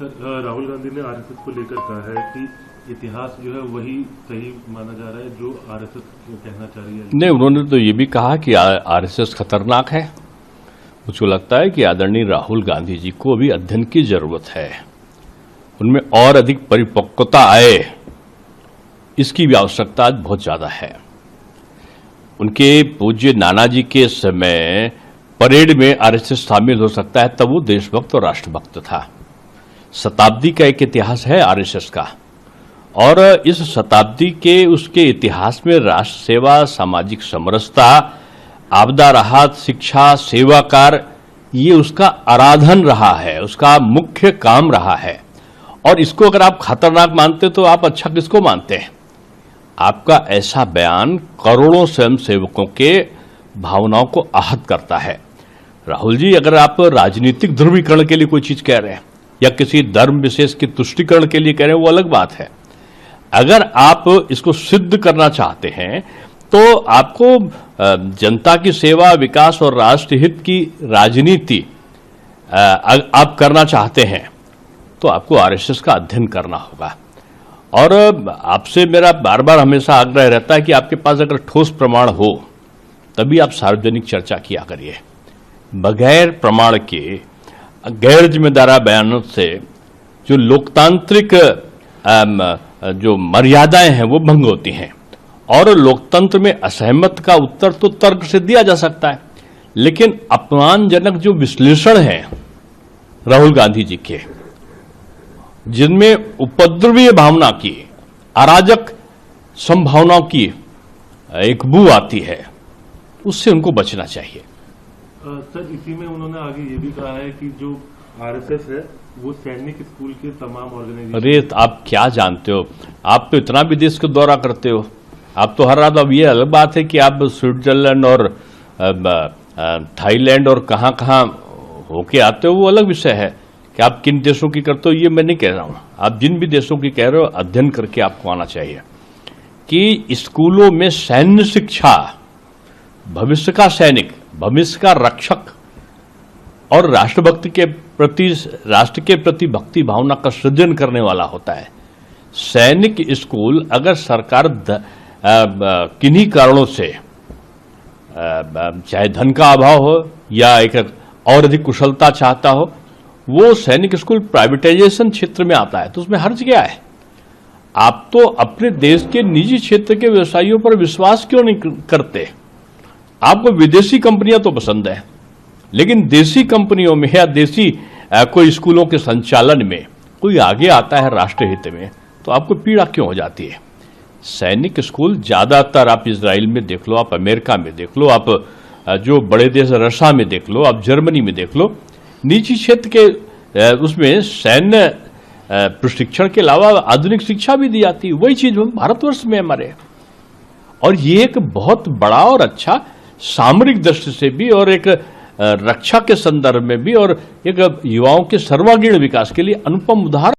Sir, Rahul Gandhi ने RSS को लेकर कहा है कि इतिहास जो है वही सही माना जा रहा है जो आरएसएस कहना चाह रही है। नहीं, उन्होंने तो ये भी कहा कि आरएसएस खतरनाक है। मुझको लगता है कि आदरणीय राहुल गांधी जी को अभी अध्ययन की जरूरत है, उनमें और अधिक परिपक्वता आए, इसकी भी आवश्यकता आज बहुत ज्यादा है। उनके पूज्य नानाजी के समय परेड में आरएसएस शामिल हो सकता है, तब वो देशभक्त और राष्ट्रभक्त था। शताब्दी का एक इतिहास है आरएसएस का, और इस शताब्दी के उसके इतिहास में राष्ट्र सेवा, सामाजिक समरसता, आपदा राहत, शिक्षा, सेवा कार्य, ये उसका आराधन रहा है, उसका मुख्य काम रहा है। और इसको अगर आप खतरनाक मानते तो आप अच्छा किसको मानते हैं? आपका ऐसा बयान करोड़ों स्वयंसेवकों के भावनाओं को आहत करता है। राहुल जी, अगर आप राजनीतिक ध्रुवीकरण के लिए कोई चीज कह रहे हैं या किसी धर्म विशेष की तुष्टिकरण के लिए कह रहे हैं, वो अलग बात है। अगर आप इसको सिद्ध करना चाहते हैं तो आपको जनता की सेवा, विकास और राष्ट्रहित की राजनीति आप करना चाहते हैं तो आपको आरएसएस का अध्ययन करना होगा। और आपसे मेरा बार बार हमेशा आग्रह रहता है कि आपके पास अगर ठोस प्रमाण हो तभी आप सार्वजनिक चर्चा किया करिए। बगैर प्रमाण के गैर जिम्मेदार बयानों से जो लोकतांत्रिक जो मर्यादाएं हैं वो भंग होती हैं। और लोकतंत्र में असहमत का उत्तर तो तर्क से दिया जा सकता है, लेकिन अपमानजनक जो विश्लेषण है राहुल गांधी जी के, जिनमें उपद्रवीय भावना की, अराजक संभावनाओं की एक बू आती है, उससे उनको बचना चाहिए। सर, इसी में उन्होंने आगे ये भी कहा है कि जो आरएसएस है वो सैनिक स्कूल के तमाम ऑर्गेनाइजेशन। अरे, आप क्या जानते हो? आप तो इतना भी देश का दौरा करते हो, आप तो हर रात। अब ये अलग बात है कि आप स्विट्जरलैंड और थाईलैंड और कहां होके आते हो, वो अलग विषय है कि आप किन देशों की करते हो, ये मैं नहीं कह रहा हूं। आप जिन भी देशों की कह रहे हो, अध्ययन करके आपको आना चाहिए कि स्कूलों में सैन्य शिक्षा भविष्य का सैनिक, भविष्य का रक्षक और राष्ट्रभक्ति के प्रति, राष्ट्र के प्रति भक्ति भावना का सृजन करने वाला होता है। सैनिक स्कूल अगर सरकार किन्हीं कारणों से, चाहे धन का अभाव हो या एक और अधिक कुशलता चाहता हो, वो सैनिक स्कूल प्राइवेटाइजेशन क्षेत्र में आता है, तो उसमें हर्ज क्या है? आप तो अपने देश के निजी क्षेत्र के व्यवसायियों पर विश्वास क्यों नहीं करते? आपको विदेशी कंपनियां तो पसंद है, लेकिन देसी कंपनियों में या देसी कोई स्कूलों के संचालन में कोई आगे आता है राष्ट्रहित में, तो आपको पीड़ा क्यों हो जाती है? सैनिक स्कूल ज्यादातर आप इजराइल में देख लो, आप अमेरिका में देख लो, आप जो बड़े देश रशिया में देख लो, आप जर्मनी में देख लो, निजी क्षेत्र के उसमें सैन्य प्रशिक्षण के अलावा आधुनिक शिक्षा भी दी जाती है। वही चीज भारतवर्ष में हमारे, और ये एक बहुत बड़ा और अच्छा सामरिक दृष्टि से भी और एक रक्षा के संदर्भ में भी और एक युवाओं के सर्वांगीण विकास के लिए अनुपम उदाहरण